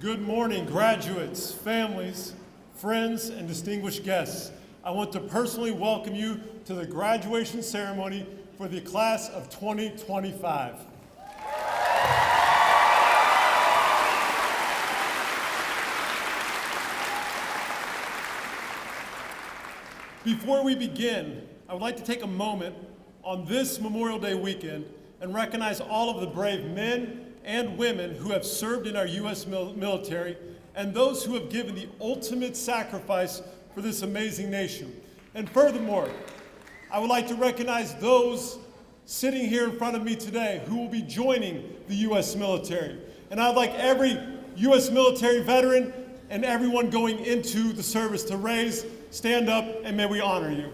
Good morning, graduates, families, friends, and distinguished guests. I want to personally welcome you to the graduation ceremony for the class of 2025. Before we begin, I would like to take a moment on this Memorial Day weekend and recognize all of the brave men and women who have served in our U.S. military and those who have given the ultimate sacrifice for this amazing nation. And furthermore, I would like to recognize those sitting here in front of me today who will be joining the U.S. military. And I'd like every U.S. military veteran and everyone going into the service to raise, stand up, and may we honor you.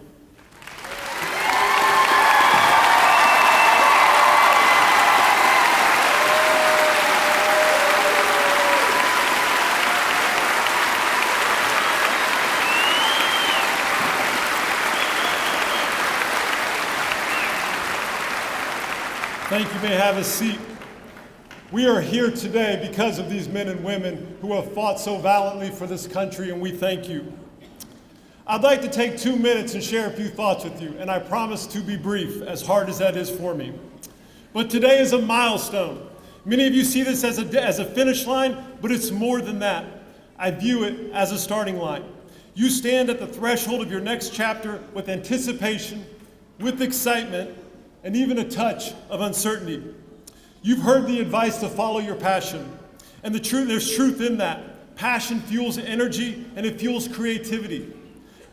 Thank you. May have a seat. We are here today because of these men and women who have fought so valiantly for this country, and we thank you. I'd like to take 2 minutes and share a few thoughts with you, and I promise to be brief, as hard as that is for me. But today is a milestone. Many of you see this as a finish line, but it's more than that. I view it as a starting line. You stand at the threshold of your next chapter with anticipation, with excitement, and even a touch of uncertainty. You've heard the advice to follow your passion, and there's truth in that. Passion fuels energy, and it fuels creativity.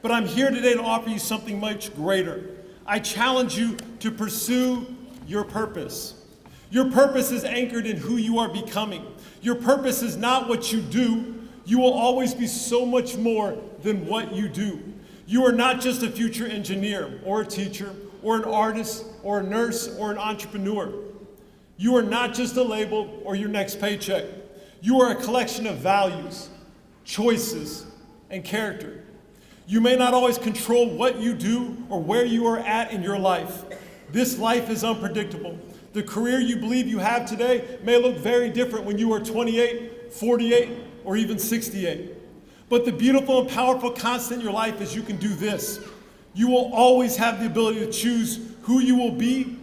But I'm here today to offer you something much greater. I challenge you to pursue your purpose. Your purpose is anchored in who you are becoming. Your purpose is not what you do. You will always be so much more than what you do. You are not just a future engineer or a teacher or an artist or a nurse or an entrepreneur. You are not just a label or your next paycheck. You are a collection of values, choices, and character. You may not always control what you do or where you are at in your life. This life is unpredictable. The career you believe you have today may look very different when you are 28, 48, or even 68. But the beautiful and powerful constant in your life is you can do this. You will always have the ability to choose who you will be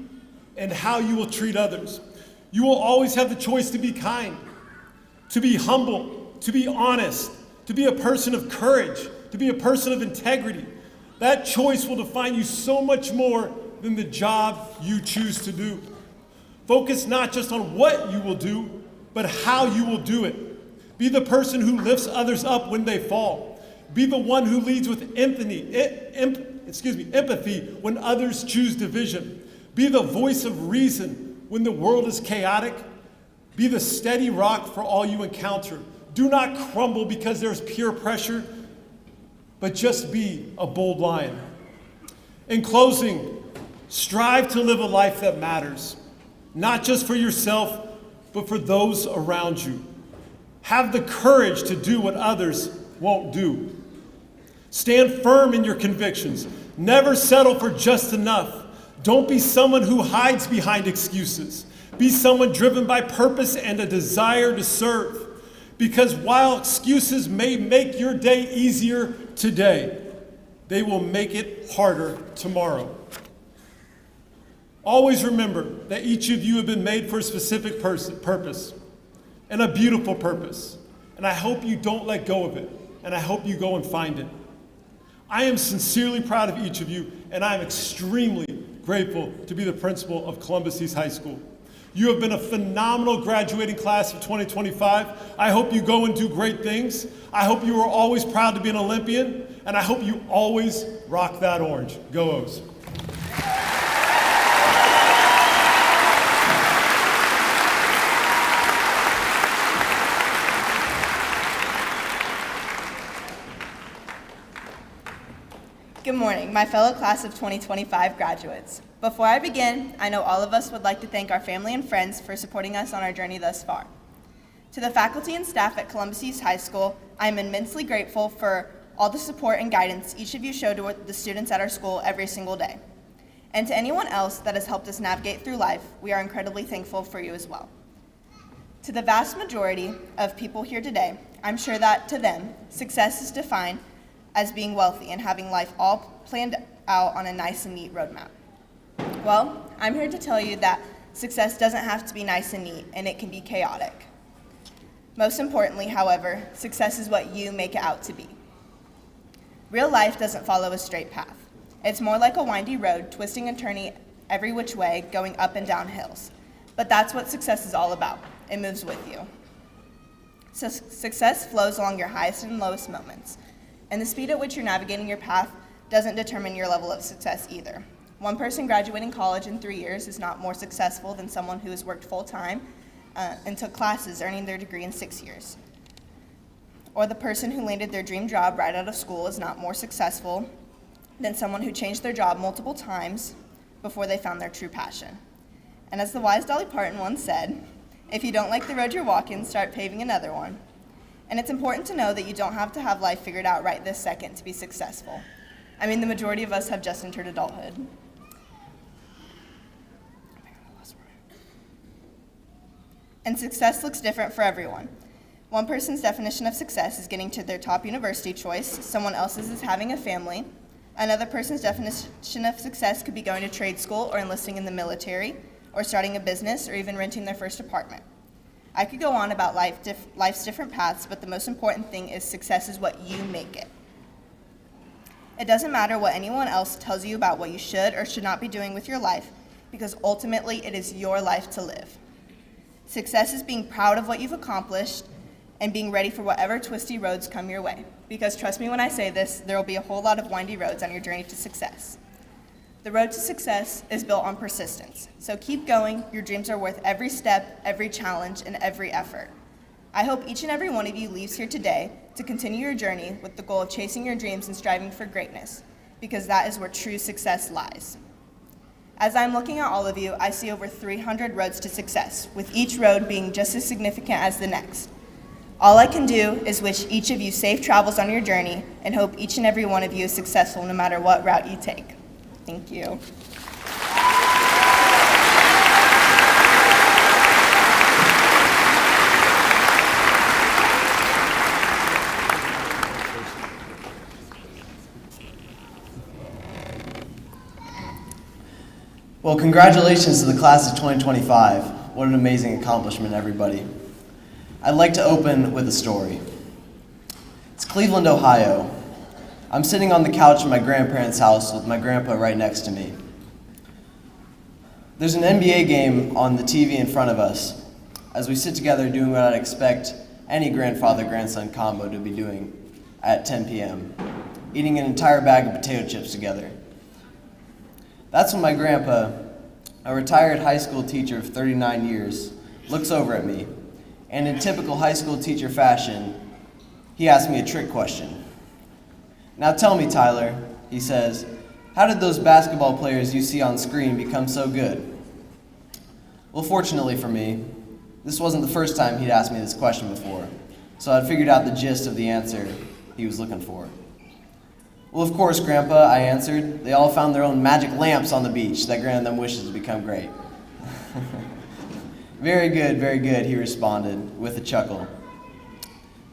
and how you will treat others. You will always have the choice to be kind, to be humble, to be honest, to be a person of courage, to be a person of integrity. That choice will define you so much more than the job you choose to do. Focus not just on what you will do, but how you will do it. Be the person who lifts others up when they fall. Be the one who leads with empathy when others choose division. Be the voice of reason when the world is chaotic. Be the steady rock for all you encounter. Do not crumble because there's peer pressure, but just be a bold lion. In closing, strive to live a life that matters, not just for yourself, but for those around you. Have the courage to do what others won't do. Stand firm in your convictions. Never settle for just enough. Don't be someone who hides behind excuses. Be someone driven by purpose and a desire to serve. Because while excuses may make your day easier today, they will make it harder tomorrow. Always remember that each of you have been made for a specific purpose, and a beautiful purpose. And I hope you don't let go of it, and I hope you go and find it. I am sincerely proud of each of you, and I am extremely grateful to be the principal of Columbus East High School. You have been a phenomenal graduating class of 2025. I hope you go and do great things. I hope you are always proud to be an Olympian, and I hope you always rock that orange. Go O's. Good morning, my fellow class of 2025 graduates. Before I begin, I know all of us would like to thank our family and friends for supporting us on our journey thus far. To the faculty and staff at Columbus East High School, I am immensely grateful for all the support and guidance each of you show to the students at our school every single day. And to anyone else that has helped us navigate through life, we are incredibly thankful for you as well. To the vast majority of people here today, I'm sure that to them, success is defined as being wealthy and having life all planned out on a nice and neat roadmap. Well, I'm here to tell you that success doesn't have to be nice and neat, and it can be chaotic. Most importantly, however, success is what you make it out to be. Real life doesn't follow a straight path. It's more like a windy road, twisting and turning every which way, going up and down hills. But that's what success is all about. It moves with you. So success flows along your highest and lowest moments, and the speed at which you're navigating your path doesn't determine your level of success either. One person graduating college in 3 years is not more successful than someone who has worked full-time and took classes, earning their degree in 6 years. Or the person who landed their dream job right out of school is not more successful than someone who changed their job multiple times before they found their true passion. And as the wise Dolly Parton once said, if you don't like the road you're walking, start paving another one. And it's important to know that you don't have to have life figured out right this second to be successful. I mean, the majority of us have just entered adulthood. And success looks different for everyone. One person's definition of success is getting to their top university choice, someone else's is having a family. Another person's definition of success could be going to trade school or enlisting in the military, or starting a business, or even renting their first apartment. I could go on about life's different paths, but the most important thing is success is what you make it. It doesn't matter what anyone else tells you about what you should or should not be doing with your life, because ultimately it is your life to live. Success is being proud of what you've accomplished and being ready for whatever twisty roads come your way. Because trust me when I say this, there will be a whole lot of windy roads on your journey to success. The road to success is built on persistence. So keep going. Your dreams are worth every step, every challenge, and every effort. I hope each and every one of you leaves here today to continue your journey with the goal of chasing your dreams and striving for greatness, because that is where true success lies. As I'm looking at all of you, I see over 300 roads to success, with each road being just as significant as the next. All I can do is wish each of you safe travels on your journey and hope each and every one of you is successful no matter what route you take. Thank you. Well, congratulations to the class of 2025. What an amazing accomplishment, everybody. I'd like to open with a story. It's Cleveland, Ohio. I'm sitting on the couch in my grandparents' house with my grandpa right next to me. There's an NBA game on the TV in front of us as we sit together doing what I'd expect any grandfather-grandson combo to be doing at 10 p.m., eating an entire bag of potato chips together. That's when my grandpa, a retired high school teacher of 39 years, looks over at me, and in typical high school teacher fashion, he asks me a trick question. "Now tell me, Tyler," he says, "how did those basketball players you see on screen become so good?" Well, fortunately for me, this wasn't the first time he'd asked me this question before, so I'd figured out the gist of the answer he was looking for. "Well, of course, Grandpa," I answered. "They all found their own magic lamps on the beach that granted them wishes to become great." Very good, he responded with a chuckle.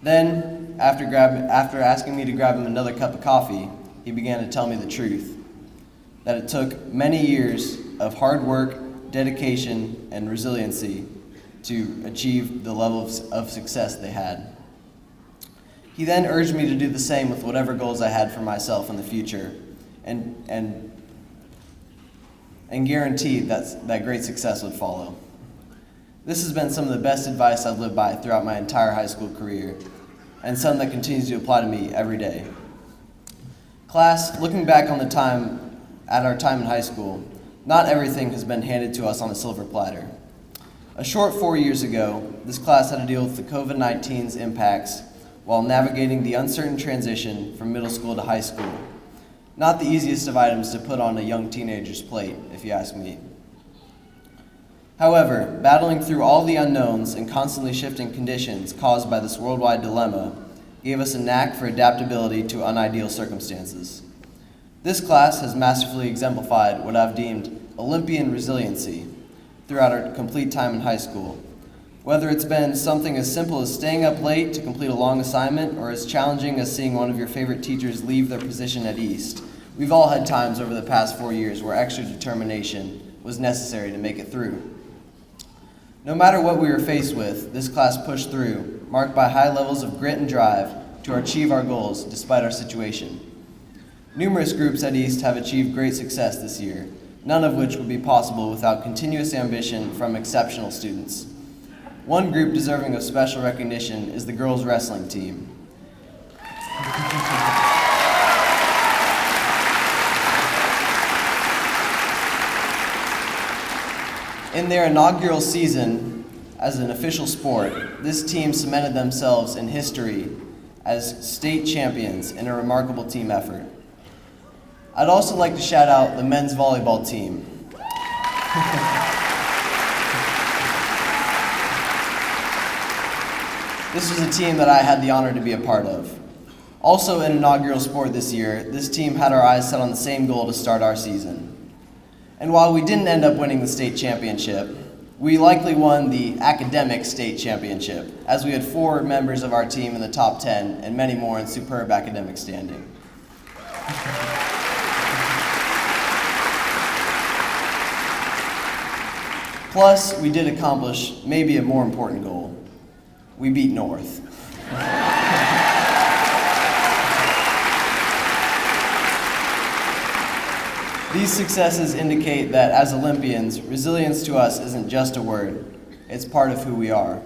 Then, after asking me to grab him another cup of coffee, he began to tell me the truth, that it took many years of hard work, dedication, and resiliency to achieve the level of success they had. He then urged me to do the same with whatever goals I had for myself in the future, and guaranteed that great success would follow. This has been some of the best advice I've lived by throughout my entire high school career, and some that continues to apply to me every day. Class, looking back on our time in high school, not everything has been handed to us on a silver platter. A short 4 years ago, this class had to deal with the COVID-19's impacts while navigating the uncertain transition from middle school to high school. Not the easiest of items to put on a young teenager's plate, if you ask me. However, battling through all the unknowns and constantly shifting conditions caused by this worldwide dilemma gave us a knack for adaptability to unideal circumstances. This class has masterfully exemplified what I've deemed Olympian resiliency throughout our complete time in high school. Whether it's been something as simple as staying up late to complete a long assignment or as challenging as seeing one of your favorite teachers leave their position at East, we've all had times over the past 4 years where extra determination was necessary to make it through. No matter what we were faced with, this class pushed through, marked by high levels of grit and drive to achieve our goals despite our situation. Numerous groups at East have achieved great success this year, none of which would be possible without continuous ambition from exceptional students. One group deserving of special recognition is the girls' wrestling team. In their inaugural season as an official sport, this team cemented themselves in history as state champions in a remarkable team effort. I'd also like to shout out the men's volleyball team. This was a team that I had the honor to be a part of. Also an inaugural sport this year, this team had our eyes set on the same goal to start our season. And while we didn't end up winning the state championship, we likely won the academic state championship, as we had 4 members of our team in the top 10 and many more in superb academic standing. Plus, we did accomplish maybe a more important goal. We beat North. These successes indicate that as Olympians, resilience to us isn't just a word, it's part of who we are.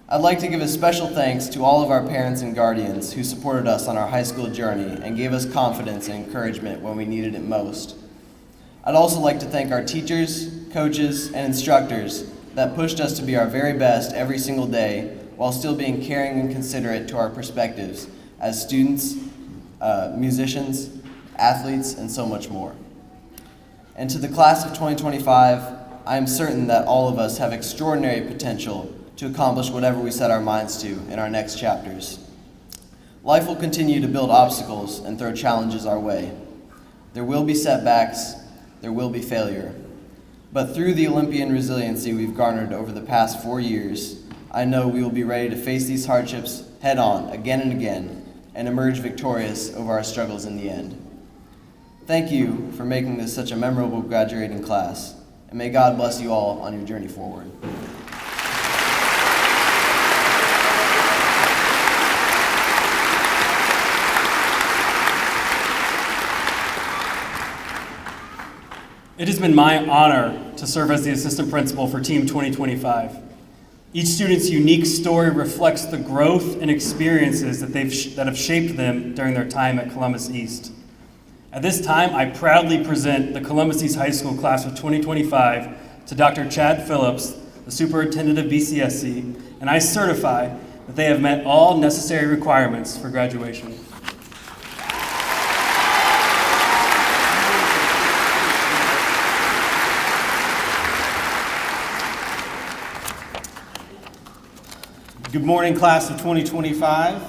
I'd like to give a special thanks to all of our parents and guardians who supported us on our high school journey and gave us confidence and encouragement when we needed it most. I'd also like to thank our teachers, coaches, and instructors that pushed us to be our very best every single day while still being caring and considerate to our perspectives as students, musicians, athletes, and so much more. And to the class of 2025, I am certain that all of us have extraordinary potential to accomplish whatever we set our minds to in our next chapters. Life will continue to build obstacles and throw challenges our way. There will be setbacks, there will be failure. But through the Olympian resiliency we've garnered over the past 4 years, I know we will be ready to face these hardships head on again and again and emerge victorious over our struggles in the end. Thank you for making this such a memorable graduating class, and may God bless you all on your journey forward. It has been my honor to serve as the assistant principal for Team 2025. Each student's unique story reflects the growth and experiences that have shaped them during their time at Columbus East. At this time, I proudly present the Columbus East High School class of 2025 to Dr. Chad Phillips, the superintendent of BCSC, and I certify that they have met all necessary requirements for graduation. Good morning, class of 2025.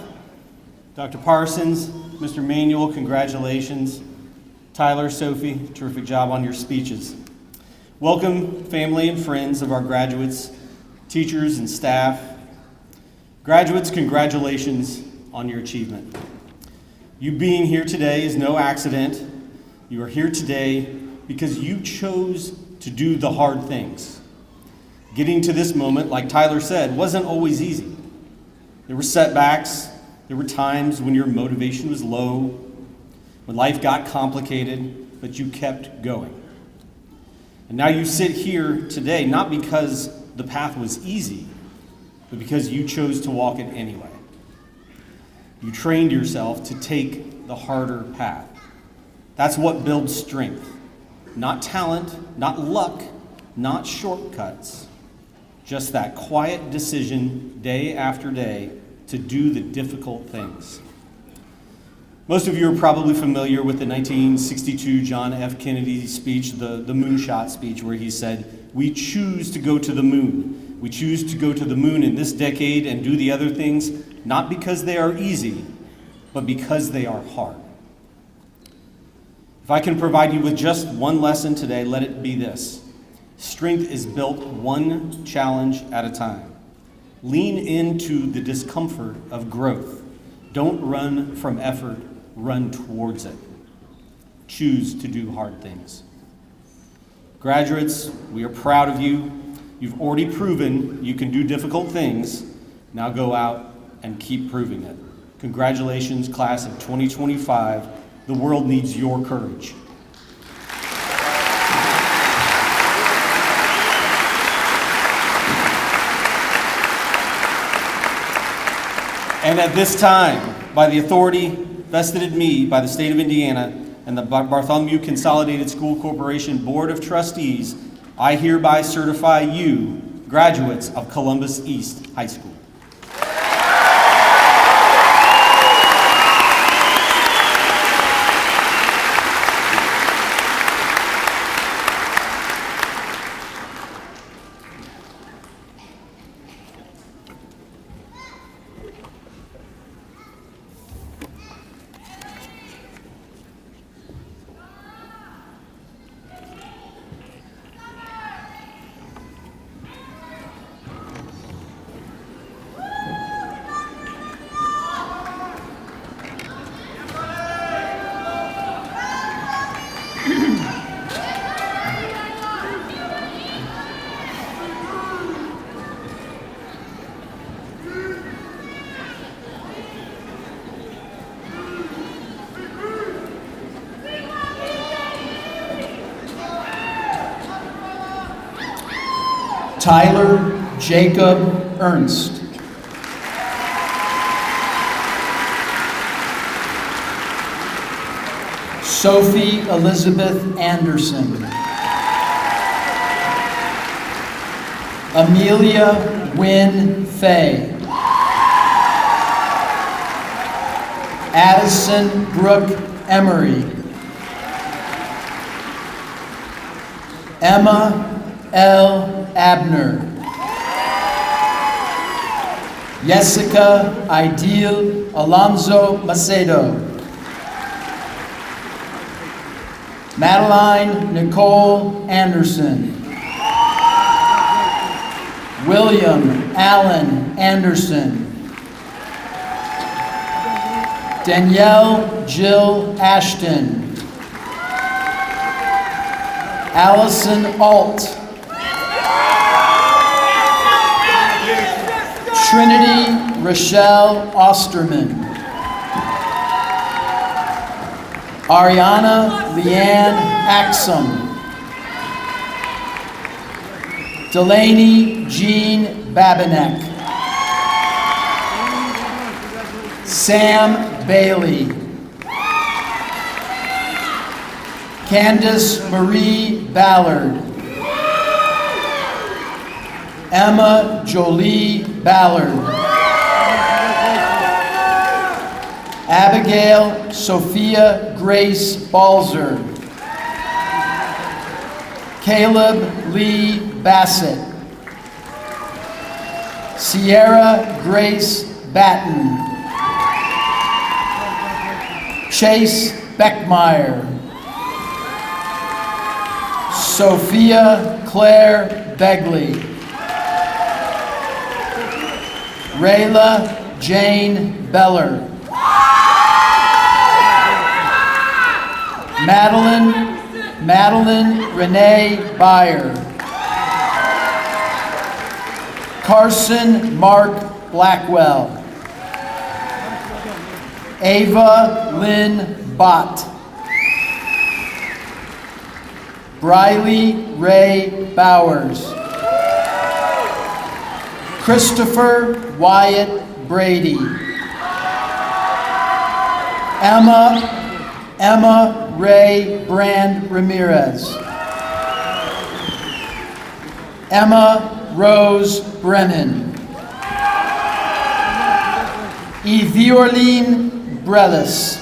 Dr. Parsons, Mr. Manuel, congratulations. Tyler, Sophie, terrific job on your speeches. Welcome, family and friends of our graduates, teachers and staff. Graduates, congratulations on your achievement. You being here today is no accident. You are here today because you chose to do the hard things. Getting to this moment, like Tyler said, wasn't always easy. There were setbacks. There were times when your motivation was low, when life got complicated, but you kept going. And now you sit here today, not because the path was easy, but because you chose to walk it anyway. You trained yourself to take the harder path. That's what builds strength. Not talent, not luck, not shortcuts. Just that quiet decision day after day to do the difficult things. Most of you are probably familiar with the 1962 John F. Kennedy speech, the moonshot speech, where he said, "We choose to go to the moon. We choose to go to the moon in this decade and do the other things, not because they are easy, but because they are hard." If I can provide you with just one lesson today, let it be this. Strength is built one challenge at a time. Lean into the discomfort of growth. Don't run from effort, run towards it. Choose to do hard things. Graduates, we are proud of you. You've already proven you can do difficult things. Now go out and keep proving it. Congratulations, class of 2025. The world needs your courage. And at this time, by the authority vested in me by the state of Indiana and the Bartholomew Consolidated School Corporation Board of Trustees, I hereby certify you graduates of Columbus East High School. Tyler Jacob Ernst. Sophie Elizabeth Anderson. Amelia Wynn Fay. Addison Brooke Emery. Emma L. Abner. Jessica Ideal Alonso Macedo. Madeline Nicole Anderson. William Allen Anderson. Danielle Jill Ashton. Allison Alt. Trinity Rochelle Osterman. Ariana Leanne Axum. Delaney Jean Babinek. Sam Bailey. Candace Marie Ballard. Emma Jolie Ballard. Abigail Sophia Grace Balzer. Caleb Lee Bassett. Sierra Grace Batten. Chase Beckmeyer. Sophia Claire Begley. Rayla Jane Beller. Madeline Renee Byer. Carson Mark Blackwell. Ava Lynn Bott. Briley Ray Bowers. Christopher Wyatt Brady. Emma Ray Brand Ramirez. Emma Rose Brennan. Eviorline Brelis.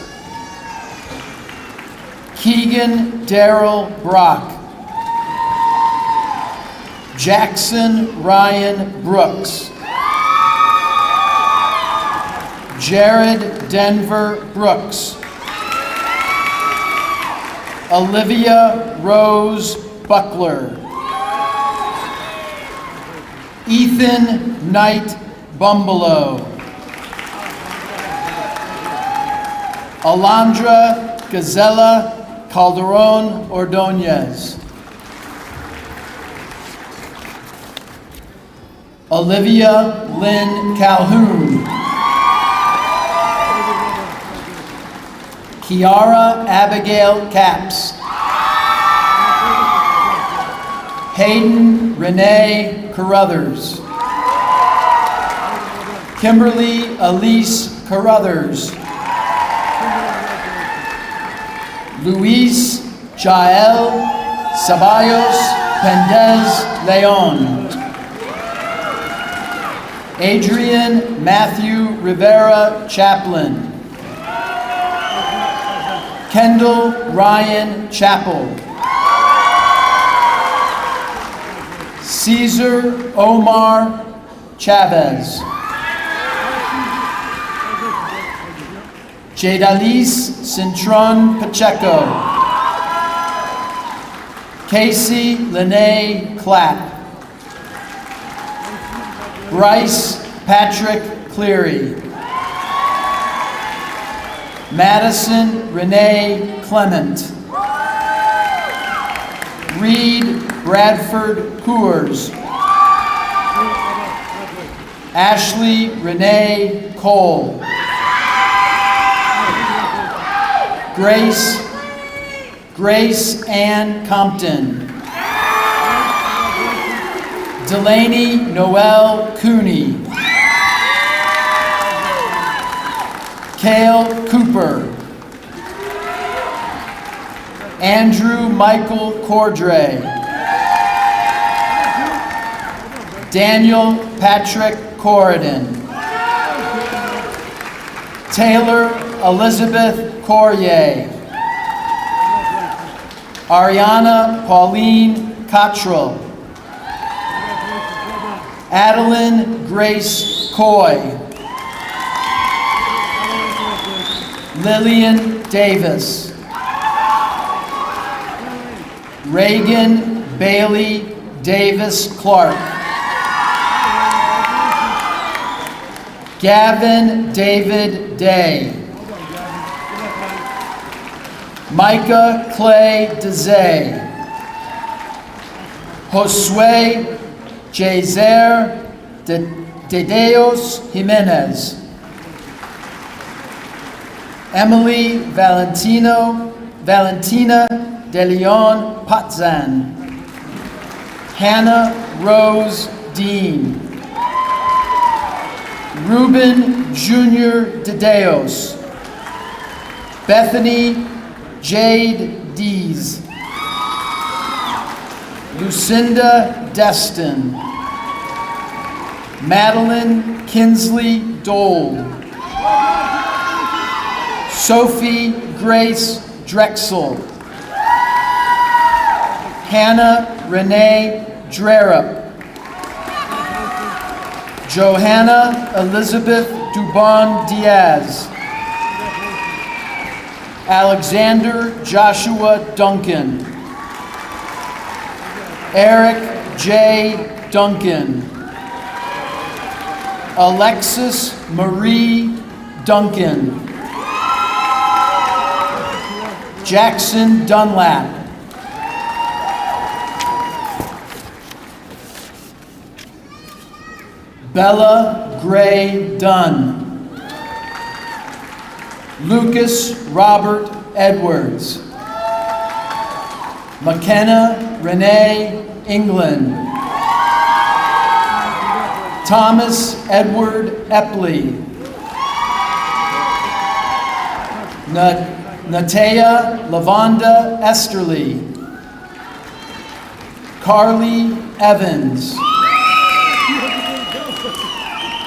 Keegan Darrell Brock. Jackson Ryan Brooks. Jared Denver Brooks. Olivia Rose Buckler. Ethan Knight Bumbalo. Alondra Gazella Calderon Ordonez. Olivia Lynn Calhoun. Kiara Abigail Capps. Hayden Renee Carruthers. Kimberly Elise Carruthers. Luis Jael Ceballos Pendez Leon. Adrian Matthew Rivera Chaplin. Kendall Ryan Chappell. Caesar Omar Chavez. Jadalis Cintron Pacheco. Casey Lene Clapp. Bryce Patrick Cleary. Madison Renee Clement. Reed Bradford Coors. Ashley Renee Cole. Grace Ann Compton. Delaney Noel Cooney. Cale Cooper. Andrew Michael Cordray. Daniel Patrick Corridon. Taylor Elizabeth Corrier. Ariana Pauline Cottrell. Adeline Grace Coy. Lillian Davis. Reagan Bailey Davis Clark. Gavin David Day. Micah Clay Dezay. Josue Jazer de Deos Jimenez. Emily Valentina de Leon Patzan. Hannah Rose Dean. Ruben Jr. de Deos. Bethany Jade Dees. Lucinda Destin. Madeline Kinsley Dole. Sophie Grace Drexel. Hannah Renee Drerup. Johanna Elizabeth Dubon Diaz. Alexander Joshua Duncan. Eric J. Duncan. Alexis Marie Duncan. Jackson Dunlap. Bella Gray Dunn. Lucas Robert Edwards. McKenna Renee England. Thomas Edward Epley. Natea Lavonda Esterly. Carly Evans.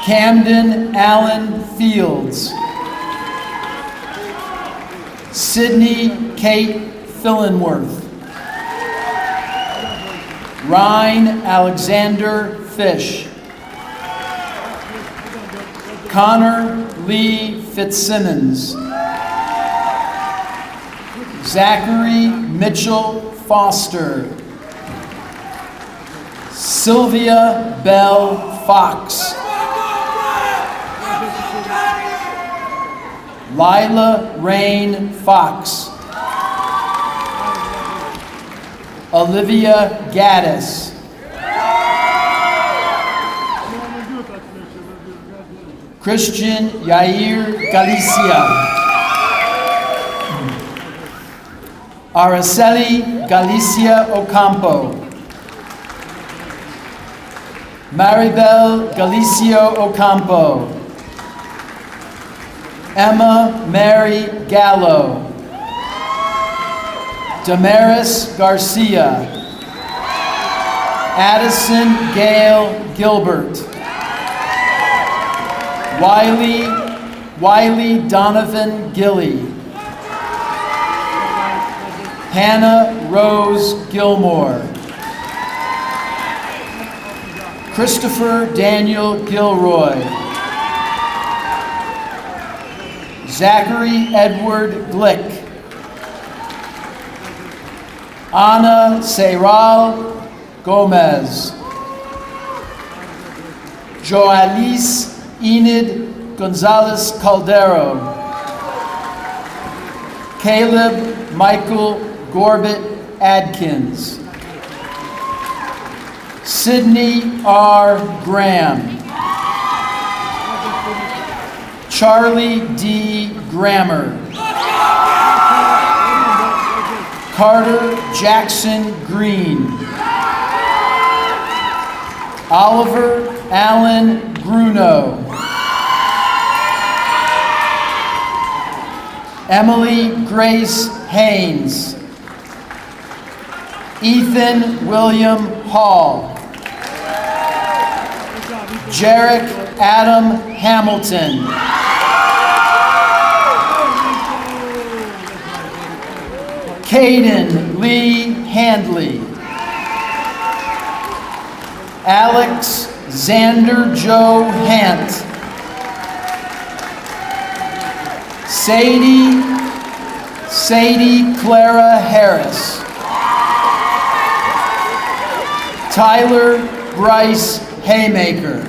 Camden Allen Fields. Sydney Kate Fillenworth. Ryan Alexander Fish. Connor Lee Fitzsimmons. Zachary Mitchell Foster. Sylvia Bell Fox. Lila Rain Fox. Olivia Gaddis. Christian Yair Galicia. Araceli Galicia Ocampo. Maribel Galicia Ocampo. Emma Mary Gallo. Damaris Garcia. Addison Gail Gilbert. Wiley Donovan Gilly. Hannah Rose Gilmore. Christopher Daniel Gilroy. Zachary Edward Glick. Ana Seiral Gomez. Joalice Enid Gonzalez Caldero. Caleb Michael Gorbett Adkins. Sydney R. Graham. Charlie D. Grammer. Carter Jackson Green. Oliver Allen Bruno. Emily Grace Haynes. Ethan William Hall. Jarek Adam Hamilton. Caden Lee Handley. Alex Xander Joe Hant. Sadie Clara Harris. Tyler Bryce Haymaker.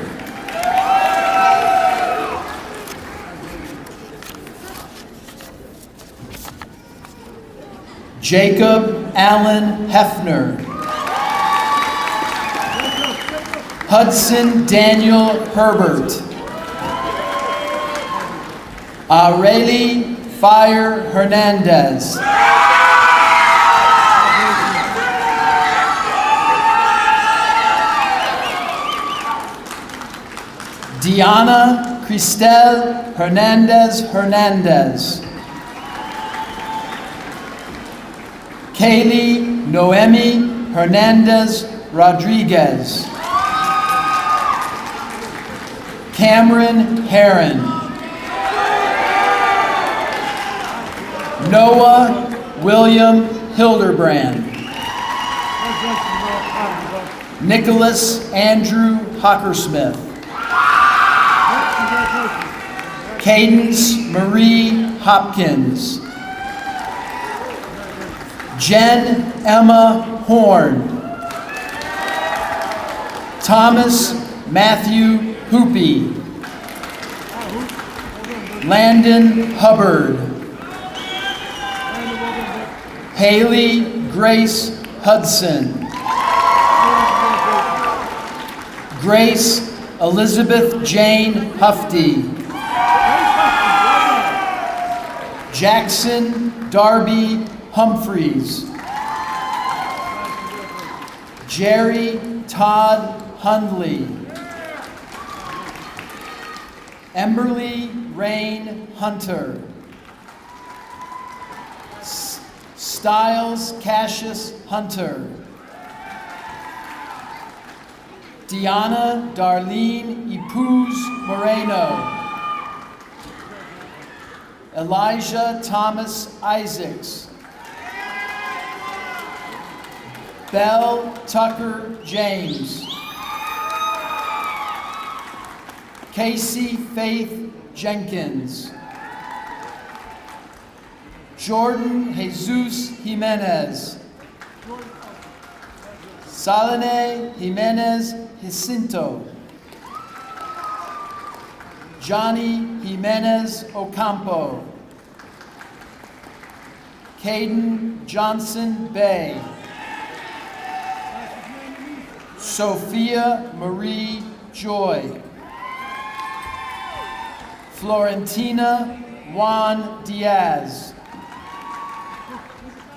Jacob Allen Hefner. Hudson Daniel Herbert. Areli Fire Hernandez. Diana Cristel Hernandez. Kaylee Noemi Hernandez Rodriguez. Cameron Heron. Noah William Hildebrand. Nicholas Andrew Hockersmith. Cadence Marie Hopkins. Jen Emma Horn. Thomas Matthew Hoopy. Landon Hubbard. Haley Grace Hudson. Grace Elizabeth Jane Hufty. Jackson Darby Humphreys. Jerry Todd Hundley. Emberly Rain Hunter. Styles Cassius Hunter. Diana Darlene Ipuz Moreno. Elijah Thomas Isaacs. Belle Tucker James. Casey Faith Jenkins. Jordan Jesus Jimenez. Salene Jimenez Jacinto. Johnny Jimenez Ocampo. Caden Johnson Bay. Sophia Marie Joy. Florentina Juan Diaz.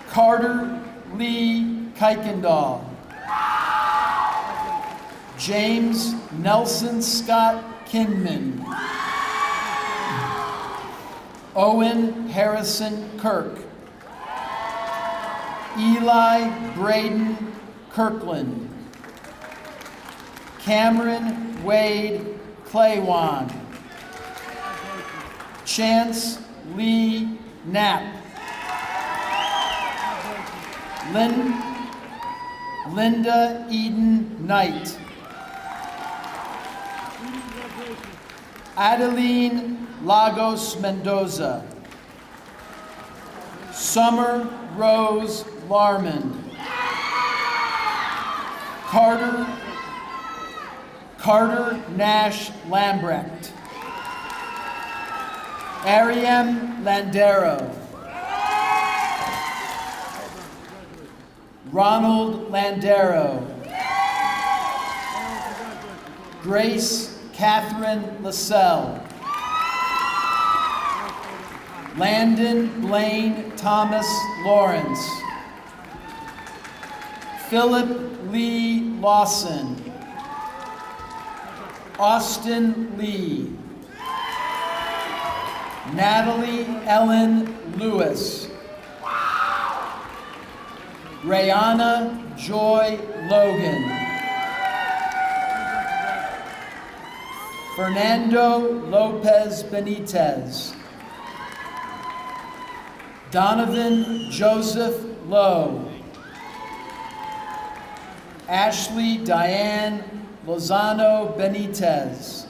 Carter Lee Kuykendall. James Nelson Scott Kinman. Owen Harrison Kirk. Eli Braden Kirkland. Cameron Wade Claywan. Chance Lee Knapp. Linda Eden Knight. Adeline Lagos Mendoza. Summer Rose Larman. Carter Nash Lambrecht. Ariam Landero. Ronald Landero. Grace Catherine Lascelle. Landon Blaine Thomas Lawrence. Philip Lee Lawson. Austin Lee. Natalie Ellen Lewis. Rayana Joy Logan. Fernando Lopez Benitez. Donovan Joseph Lowe. Ashley Diane Lozano Benitez.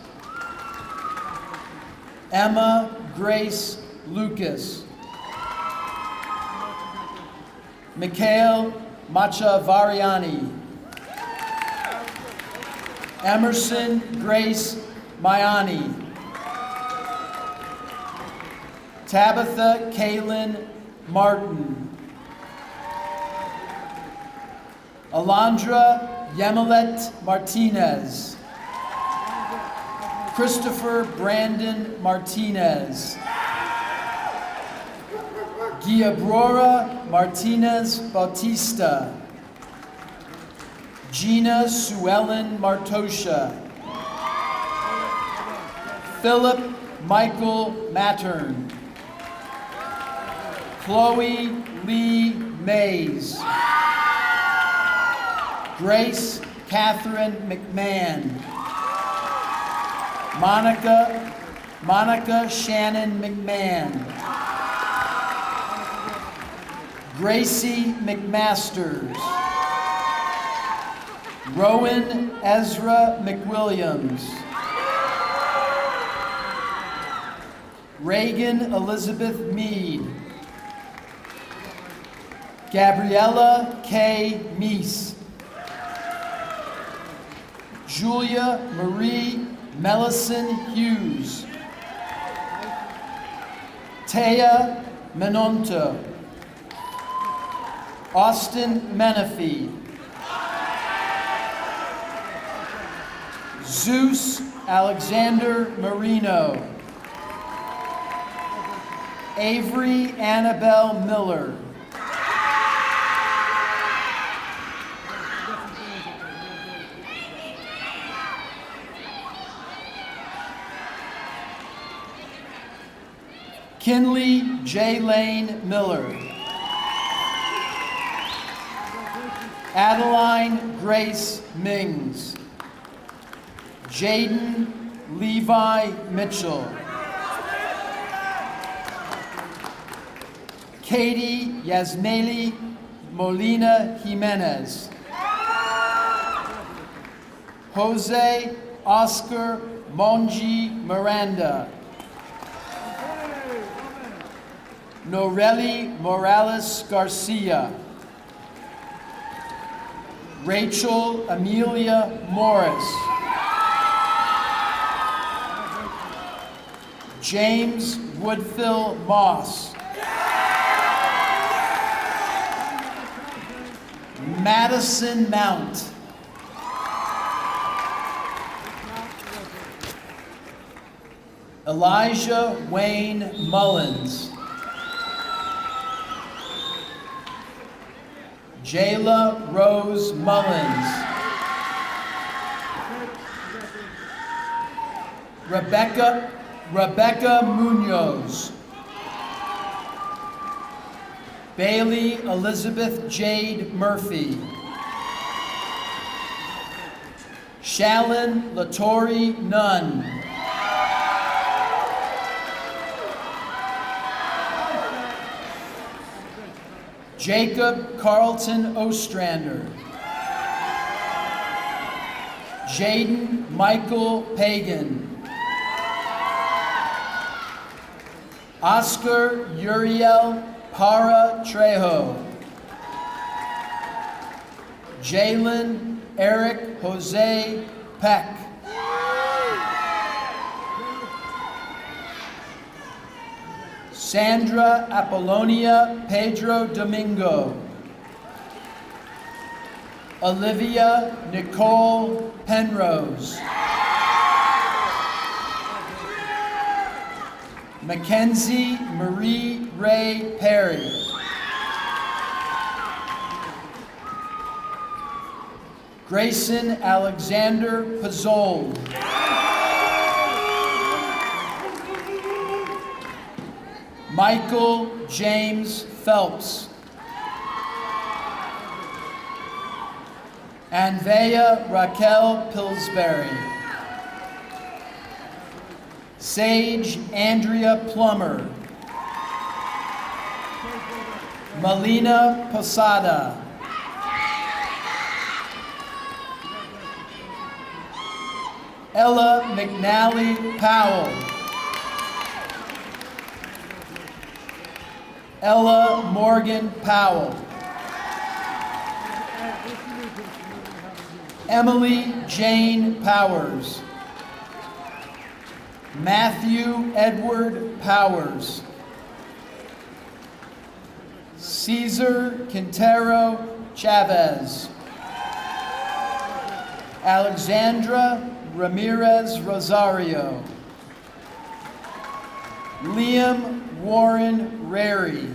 Emma Grace Lucas. Mikhail Machavariani. Emerson Grace Mayani. Tabitha Kaylin Martin. Alondra Yemilet Martinez. Christopher Brandon Martinez. Guiabrora Martinez Bautista. Gina Suellen Martosha. Philip Michael Mattern. Chloe Lee Mays. Grace Catherine McMahon. Monica Shannon McMahon. Gracie McMasters. Rowan Ezra McWilliams. Reagan Elizabeth Mead. Gabriella K. Meese. Julia Marie Mellison Hughes. Taya Menonto. Austin Menifee. Zeus Alexander Marino. Avery Annabelle Miller. Kinley J. Lane Miller. Adeline Grace Mings. Jaden Levi Mitchell. Katie Yasmeli Molina Jimenez. Jose Oscar Monji Miranda. Noreli Morales Garcia. Rachel Amelia Morris. James Woodfill Moss. Madison Mount. Elijah Wayne Mullins. Jayla Rose Mullins. Rebecca Munoz. Bailey Elizabeth Jade Murphy. Shallon Latori Nunn. Jacob Carlton Ostrander. Jaden Michael Pagan. Oscar Uriel Para Trejo. Jalen Eric Jose Peck. Sandra Apollonia Pedro Domingo. Olivia Nicole Penrose. Mackenzie Marie Ray Perry. Grayson Alexander Pazol. Michael James Phelps. Anvea Raquel Pillsbury. Sage Andrea Plummer. Melina Posada. Ella McNally Powell. Ella Morgan Powell. Emily Jane Powers. Matthew Edward Powers. Cesar Quintero Chavez. Alexandra Ramirez Rosario. Liam Warren Rary.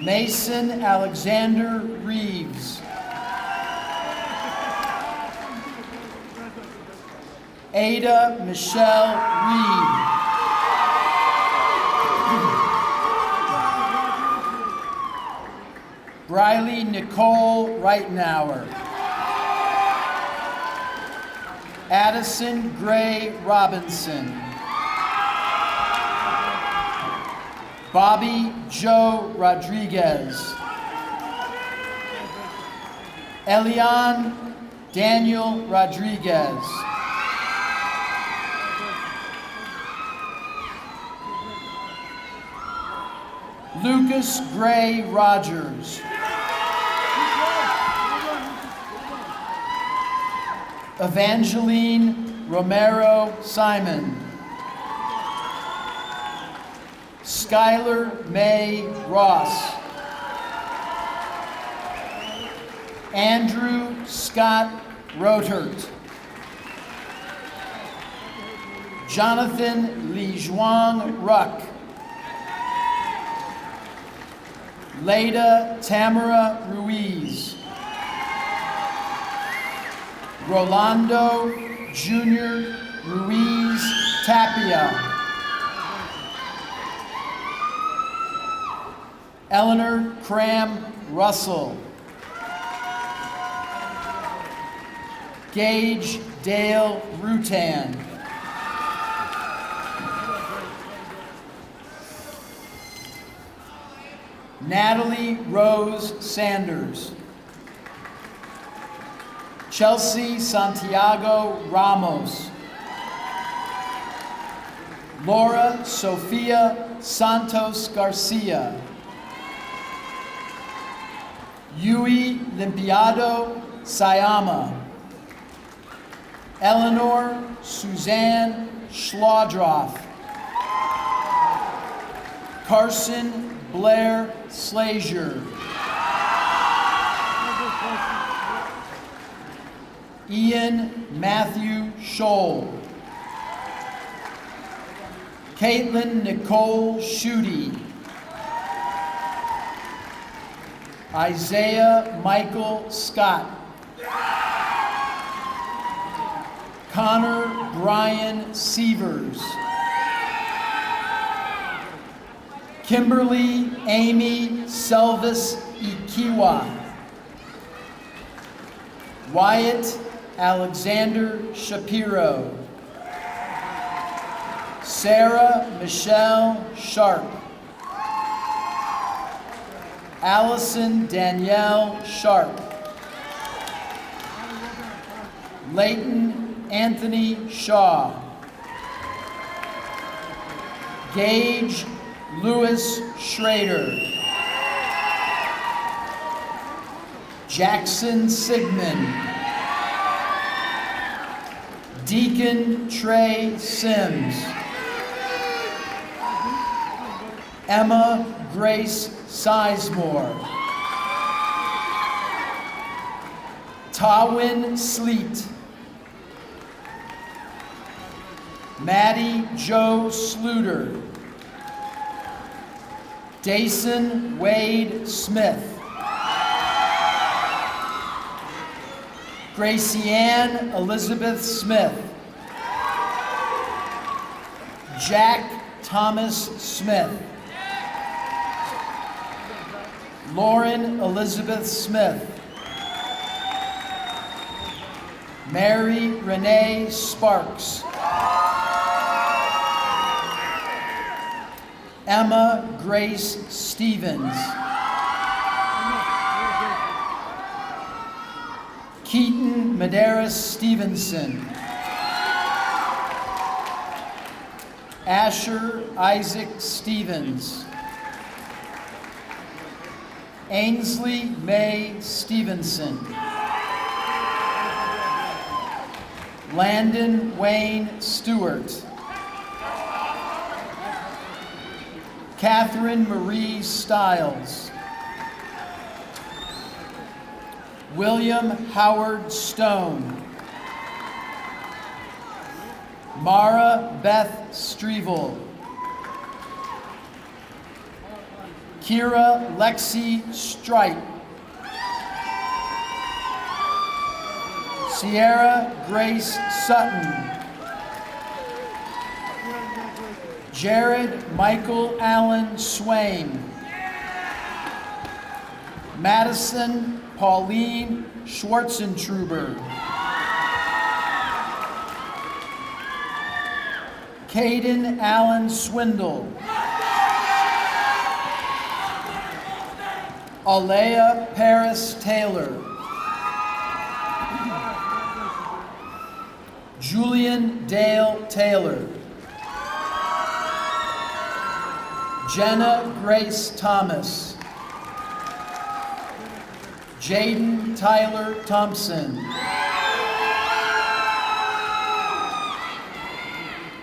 Mason Alexander Reeves. Ada Michelle Reed. Briley Nicole Reitenauer. Addison Gray Robinson. Bobby Joe Rodriguez. Elian Daniel Rodriguez. Lucas Gray Rogers. Evangeline Romero Simon. Skylar May Ross. Andrew Scott Rothert. Jonathan Lijuan Ruck. Leda Tamara Ruiz. Rolando Jr. Ruiz Tapia. Eleanor Cram Russell. Gage Dale Rutan. Natalie Rose Sanders. Chelsea Santiago Ramos. Laura Sofia Santos Garcia. Yui Limpiado Sayama. Eleanor Suzanne Schlodroff. Carson Blair Slazier. Ian Matthew Scholl. Caitlin Nicole Schutte. Isaiah Michael Scott. Connor Brian Sievers. Kimberly Amy Selvis Ikiwa. Wyatt Alexander Shapiro. Sarah Michelle Sharp. Allison Danielle Sharp. Leighton Anthony Shaw. Gage Lewis Schrader. Jackson Sigmund. Deacon Trey Sims. Emma Grace Sizemore. Tawin Sleet. Maddie Jo Sluter. Dason Wade Smith. Gracianne Elizabeth Smith. Jack Thomas Smith. Lauren Elizabeth Smith. Mary Renee Sparks. Emma Grace Stevens. Keaton Medeiros Stevenson. Asher Isaac Stevens. Ainsley Mae Stevenson. Landon Wayne Stewart. Catherine Marie Stiles. William Howard Stone. Mara Beth Strevel. Kira Lexi Stripe. Sierra Grace Sutton. Jared Michael Allen Swain. Madison Pauline Schwarzentruber. Caden Allen Swindle. Alea Paris Taylor. Julian Dale Taylor. Jenna Grace Thomas. Jaden Tyler Thompson.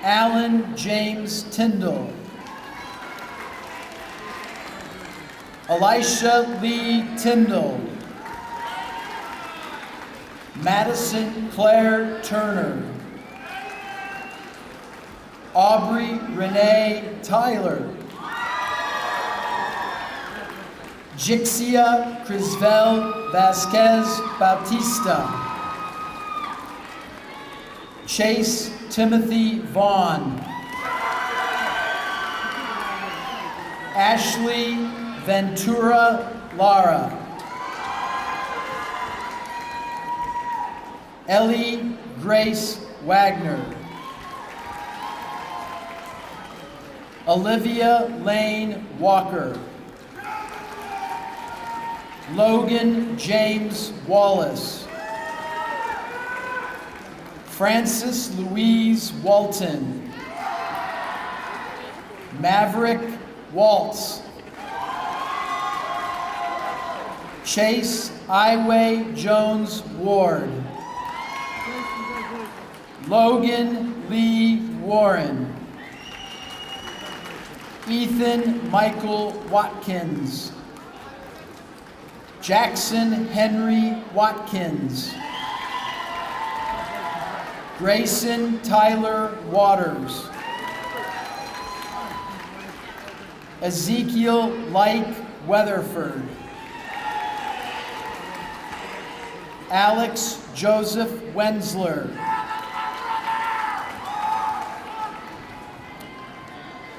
Alan James Tyndall. Elisha Lee Tyndall. Madison Claire Turner. Aubrey Renee Tyler. Jixia Crisvel Vasquez Bautista. Chase Timothy Vaughn. Ashley Ventura Lara. Ellie Grace Wagner. Olivia Lane Walker. Logan James Wallace. Francis Louise Walton. Maverick Waltz. Chase Iway Jones Ward. Logan Lee Warren. Ethan Michael Watkins. Jackson Henry Watkins. Grayson Tyler Waters. Ezekiel Like Weatherford. Alex Joseph Wensler.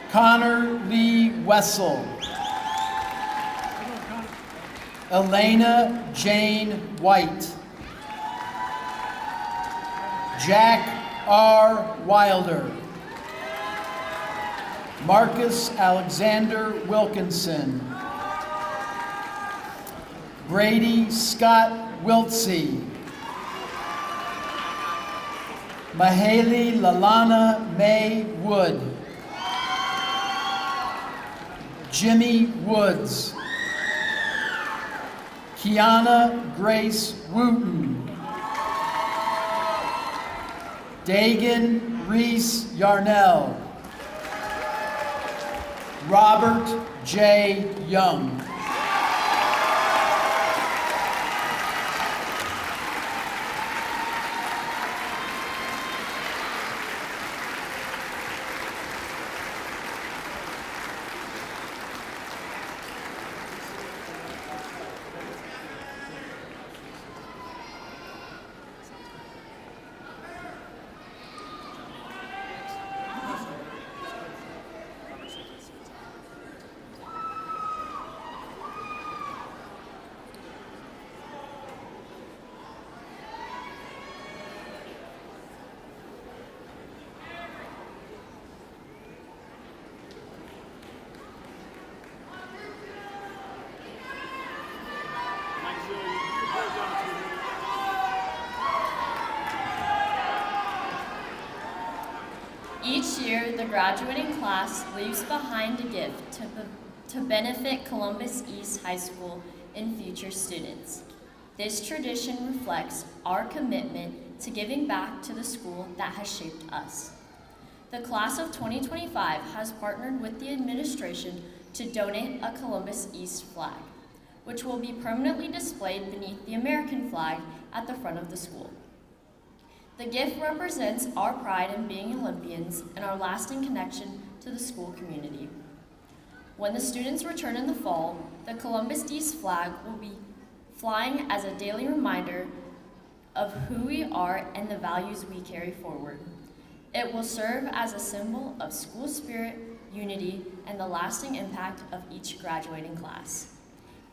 Connor Lee Wessel. Elena Jane White. Jack R. Wilder. Marcus Alexander Wilkinson. Brady Scott Wiltsey. Mahaley Lalana May Wood. Jimmy Woods. Kiana Grace Wooten. Dagan Reese Yarnell. Robert J. Young. Each year, the graduating class leaves behind a gift to benefit Columbus East High School and future students. This tradition reflects our commitment to giving back to the school that has shaped us. The class of 2025 has partnered with the administration to donate a Columbus East flag, which will be permanently displayed beneath the American flag at the front of the school. The gift represents our pride in being Olympians and our lasting connection to the school community. When the students return in the fall, the Columbus East flag will be flying as a daily reminder of who we are and the values we carry forward. It will serve as a symbol of school spirit, unity, and the lasting impact of each graduating class.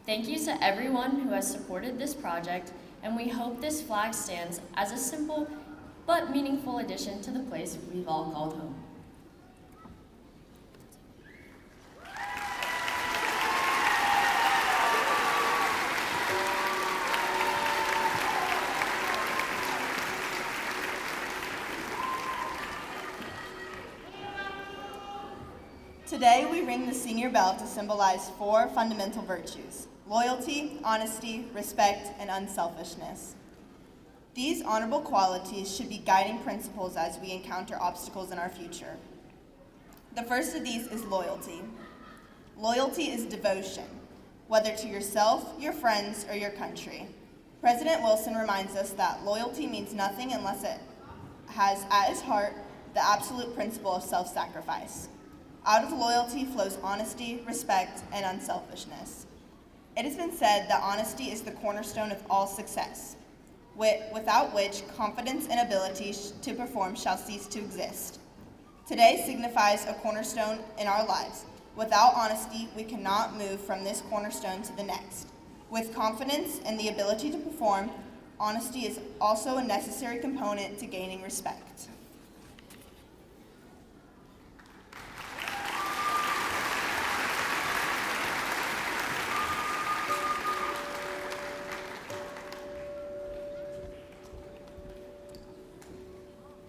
Thank you to everyone who has supported this project, and we hope this flag stands as a simple but meaningful addition to the place we've all called home. Today, we ring the senior bell to symbolize 4 fundamental virtues: loyalty, honesty, respect, and unselfishness. These honorable qualities should be guiding principles as we encounter obstacles in our future. The first of these is loyalty. Loyalty is devotion, whether to yourself, your friends, or your country. President Wilson reminds us that loyalty means nothing unless it has at its heart the absolute principle of self-sacrifice. Out of loyalty flows honesty, respect, and unselfishness. It has been said that honesty is the cornerstone of all success, without which confidence and ability to perform shall cease to exist. Today signifies a cornerstone in our lives. Without honesty, we cannot move from this cornerstone to the next. With confidence and the ability to perform, honesty is also a necessary component to gaining respect.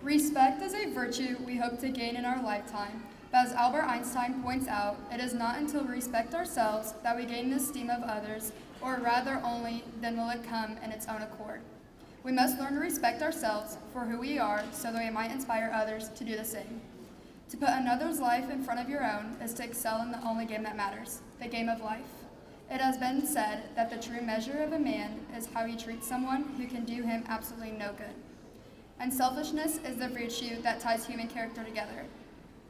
Respect is a virtue we hope to gain in our lifetime by As Albert Einstein points out, it is not until we respect ourselves that we gain the esteem of others, or rather only then will it come in its own accord. We must learn to respect ourselves for who we are so that we might inspire others to do the same. To put another's life in front of your own is to excel in the only game that matters, the game of life. It has been said that the true measure of a man is how he treats someone who can do him absolutely no good. Unselfishness is the virtue that ties human character together.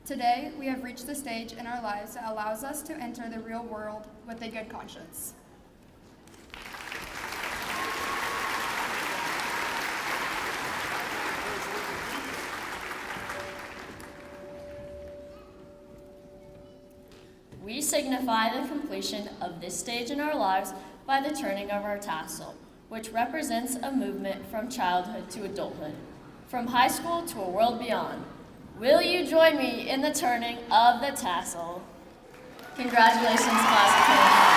Today, we have reached the stage in our lives that allows us to enter the real world with a good conscience. We signify the completion of this stage in our lives by the turning of our tassel, which represents a movement from childhood to adulthood, from high school to a world beyond. Will you join me in the turning of the tassel? Congratulations, class of 2025.